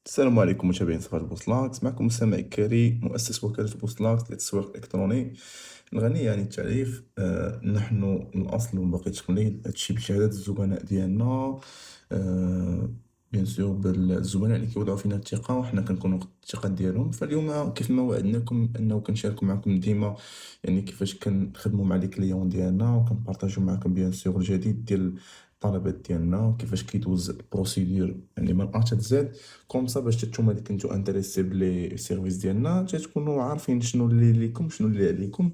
السلام عليكم متابعين صفحة بوستلاكس، معكم سامع كريم مؤسس وكالة بوستلاكس للتسويق الإلكتروني الغنية عن التعريف. نحن الأصل وباقي التقليد، هادشي بشهادة الزبناء ديالنا. بيان سور بالزبناء اللي كيوضعوا فينا الثقة وحنا كنكونوا قد الثقة ديالهم. فاليوم كيف ما وعدناكم أنه كنشاركو معكم ديما يعني كيفاش كنخدمو مع لي كليون ديالنا، وكنبارطاجيو معكم بيان سور الجديد ديال الطلبات ديالنا، وكيفاش كيدوز البروسيدور يعني من أ حتى زد. كوم سا باش نتوما اللي كنتو انتريسي بلي سيرفيس ديالنا تكونوا عارفين شنو اللي ليكم شنو اللي عليكم.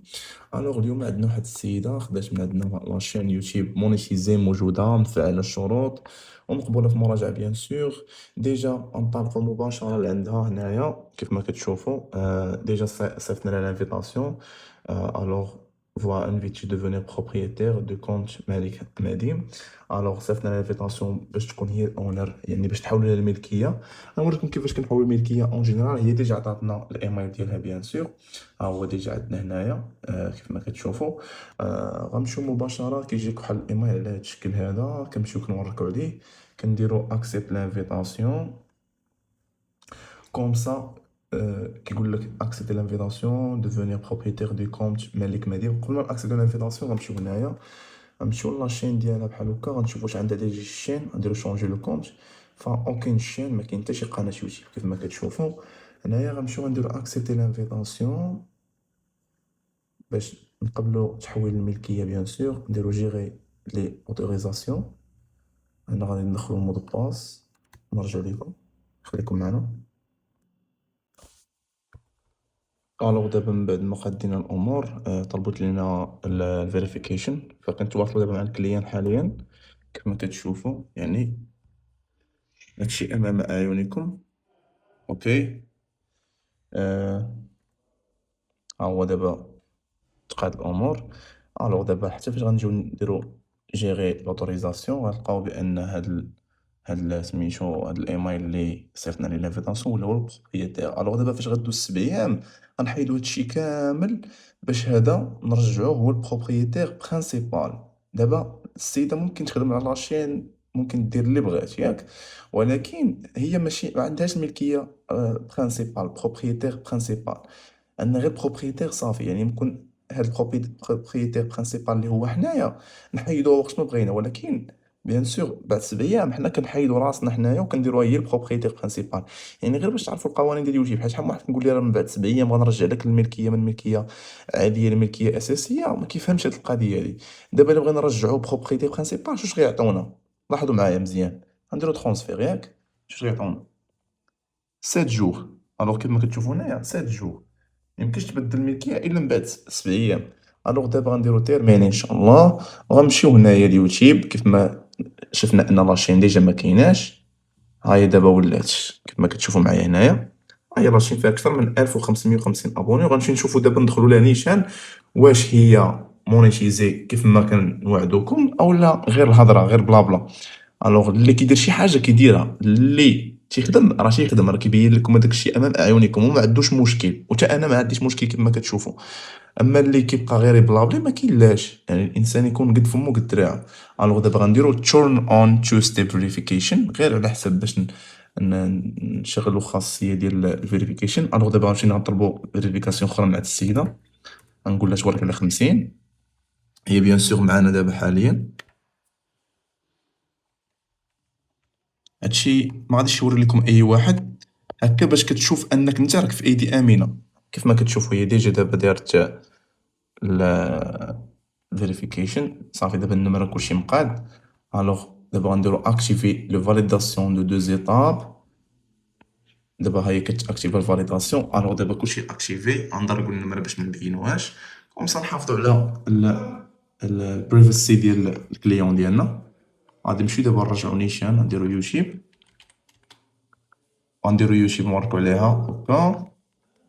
الوغ اليوم عندنا واحد السيده خدات من عندنا لاشين يوتيوب مونيتيزي موجوده مفعله الشروط ومقبوله في مراجعه بيان سور. ديجا نطلقوا مباشره لعندها هنايا كيف ما كتشوفوا. ديجا صيفطنا لها لانفيتاسيون. الوغ فوا انفيتي devenir propriétaire de compte مالك مديم. الوغ صيفطنا لها لانفيتاسيون باش تكون هي الاونر، يعني باش تحول لها الملكيه. غنوريكم كيفاش كنحول الملكيه اون جينيرال. هي ديجا عطاتنا الايميل ديالها بيان سور، ها هو ديجا عندنا هنايا. كيف ما كتشوفوا. غنمشيو مباشره كيجيك واحد الايميل على هذا الشكل هذا، كنمشيو كنوريكو عليه، كنديرو اكسبت لانفيتاسيون كوم سا. كيقول لك اكسبتي لانفيتاسيون devenir propriétaire du compte مالك مدير. قبل ما اكسبتي لانفيتاسيون غنمشيو هنايا، غنمشيو لاشين ديالها بحال هكا، غنشوفو واش عندها ديجا الشين، غنديرو شونجي لو كونت. اوكين شين، ما كاين حتى شي قناه يوتيوب كيف ما كتشوفوا هنايا. غنمشيو غنديرو اكسبتي لانفيتاسيون باش نقبلو تحويل الملكيه بيان سور. نديرو جيري لي اوتوريزاسيون. انا غادي ندخلو مود باس، نرجع لكم، خليكم معنا. الوغ دابا من بعد ما قادينا الامور، طلبت لينا الفيريفيكيشن، فكنتواصلوا دابا مع الكليان حاليا كيف ما كتشوفوا. يعني هادشي امام اعينكم. اوكي. ها هو دابا تقاد الامور. الوغ دابا حتى فاش غنجيو نديرو جيري لوتوريزاسيون غنلقاو بان هاد سميتو هاد الايميل اللي صيفطنا ليه لانفيتاسيون ولا هو البروبريتير. الوغ دابا فاش غدوز 7 ايام غنحيدو هادشي كامل باش هذا نرجعوه هو البروبريتير برينسيبال. دابا السيده ممكن تخدم على لاشين، ممكن دير اللي بغات ياك، ولكن هي ماشي ما عندهاش الملكيه برينسيبال بروبريتير برينسيبال. عندنا غير بروبريتير صافي. يعني ممكن هاد البروبريتير برينسيبال اللي هو حنايا نحيدوه وقت ما بغينا، ولكن بيان سور بعد 7 ايام حنا كنحيدو راسنا حنايا وكنديروها هي البروبريتير برينسيبال. يعني غير باش تعرفوا القوانين ديال يوتيوب، حيت شحال من واحد كنقول ليه راه من بعد 7 ايام غنرجع لك الملكيه من ملكيه عاديه لملكيه اساسيه، ما كيفهمش هاد القضيه هادي. دابا الا بغينا نرجعو بروبريتير برينسيبال شوش غيعطيونا؟ لاحظوا معايا مزيان، غنديرو ترونسفير ياك، شوش غيعطيونا؟ 7 جوغ. الوغ كيف ما كتشوفوا هنايا 7 جوغ ميمكنش تبدل الملكيه الا من بعد 7 ايام. الوغ دابا غنديرو تيرميني ان شاء الله، وغنمشيو هنايا اليوتيوب كيف ما شفنا ان لاشين ديجا ما كايناش. هاهي دابا ولات كيف ما كتشوفوا معايا هنايا. هاهي لاشين فيها اكثر من 1550 ابوني، وغنمشي نشوفوا دابا ندخلوا لها نيشان واش هي مونيتيزي كيف ما كنوعدوكم او لا غير الهضره غير بلا بلا. الوغ اللي كيدير شي حاجه كيديرها، اللي تيخدم راه تيخدم، راه كيبين لكم هذاك الشيء امام اعينكم وما عندوش مشكل، وتا انا ما عنديش مشكل كيف ما كتشوفوا. اما اللي كيبقى غير يبلابلي ما كاينلاش، يعني الانسان يكون قد فمو قد دراعه. الوغ دابا غنديرو تشورن اون تو ستيب فيريفيكيشن غير على حسب باش نشغلوا خاصيه ديال الفيريفيكيشن. الوغ دابا غنمشي نطلبوا فيريفيكاسيون اخرى من عند السيده، غنقول لها تبارك على 50. هي بيان سور معانا دابا حاليا. هادشي ما غاديش يوري لكم اي واحد هكا باش كتشوف انك انت راك في ايدي امنه. كيف ما كتشوفوا هي ديجا دابا دارت الفيريفيكيشن صافي. دابا النمره كلشي مقاد. الوغ دابا غنديرو اكتيفي لو فاليداسيون دو دو زيتاب. دابا هي كتاكتيفي الفاليداسيون. الوغ دابا كلشي اكتيفي، غنضربو النمره باش ما نبينوهاش، كومسا نحافظو على البريفسي ديال الكليون ديالنا. غادي نمشيو دابا نرجعو نيشان، غنديرو يوتيوب، غنديرو يوتيوب نوركو عليها هكا،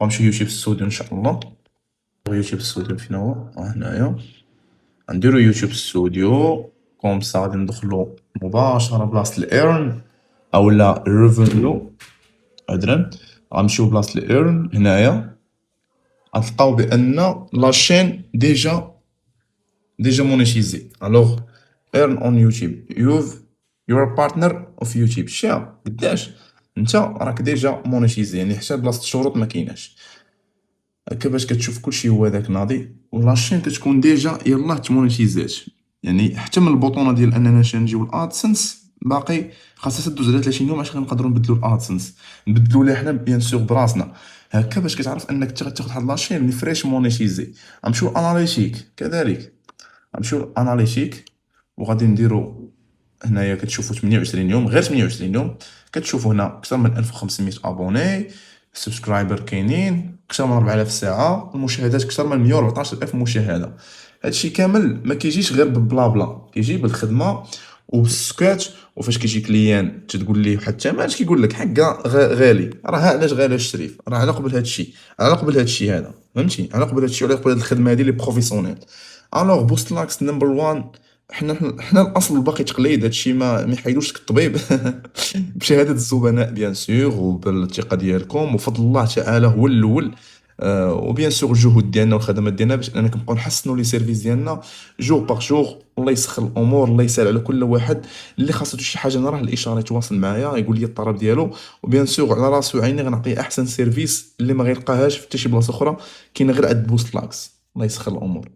غنمشيو يوتيوب ستوديو ان شاء الله. يوتيوب ستوديو فين هو؟ هنايا. غنديرو يوتيوب ستوديو كوم سا غادي ندخلو مباشرة بلاصة الايرن اولا الريفينيو عذرا. غنمشيو بلاصة الايرن هنايا، غتلقاو بان لاشين ديجا مونيتيزي. الوغ ايرن اون يوتيوب يوف يور بارتنر اوف يوتيوب. شتيها قداش انت راك ديجا مونيتيزي، يعني حتى بلاصه الشروط ما كايناش. هكا باش كتشوف كلشي هو داك ناضي، ولاشين كتكون ديجا يلاه تمونيتيزات. يعني حتى من البطونه ديال اننا نجيو الادسنس باقي خاصها دوز على 30 يوم عشان نقدروا نبدلوا الادسنس، نبدلوا ليه حنا بيان سور براسنا. هكا باش كتعرف انك تاخد واحد لاشين اللي فريش مونيتيزي. غنمشيو اناليتيك كذلك، غنمشيو اناليتيك وغادي نديرو هنايا كتشوفوا 28 يوم، غير 28 يوم. كتشوفوا هنا اكثر من 1500 ابوني، سبسكرايبر كاينين اكثر من 4000 ساعه، المشاهدات اكثر من 114000 مشاهده. هادشي كامل ما كيجيش غير ببلا بلا، كيجي بالخدمه وبالسكات. وفاش كيجي كليان تتقول ليه واحد الثمن، اش كيقول لك حقا غالي، راه علاش غالي الشريف، راه على قبل هادشي، على قبل هادشي هذا، فهمتي، على قبل هادشي وعلى قبل هاد الخدمه هادي لي بروفيسيونيل. الوغ بوست لاكس نمبر 1. حنا الاصل باقي تقليد، هادشي ما يحيدوش لك الطبيب بشهاده الزبناء بيان سور وبالثقه ديالكم وفضل الله تعالى هو الاول. وبيان سور الجهود ديالنا والخدمات ديالنا باش اننا كنبقاو نحسنوا لي سيرفيس ديالنا جور باغ جور. الله يسخر الامور، الله يسهل على كل واحد اللي خاصو شي حاجه نراه الاشاره يتواصل معايا يقول لي الطلب ديالو. وبيان سور على راسو عيني غنعطيه احسن سيرفيس اللي ما غيلقاهاش في حتى شي بلاصه اخرى، كاينه غير عند بوست لاكس. الله يسخر الامور.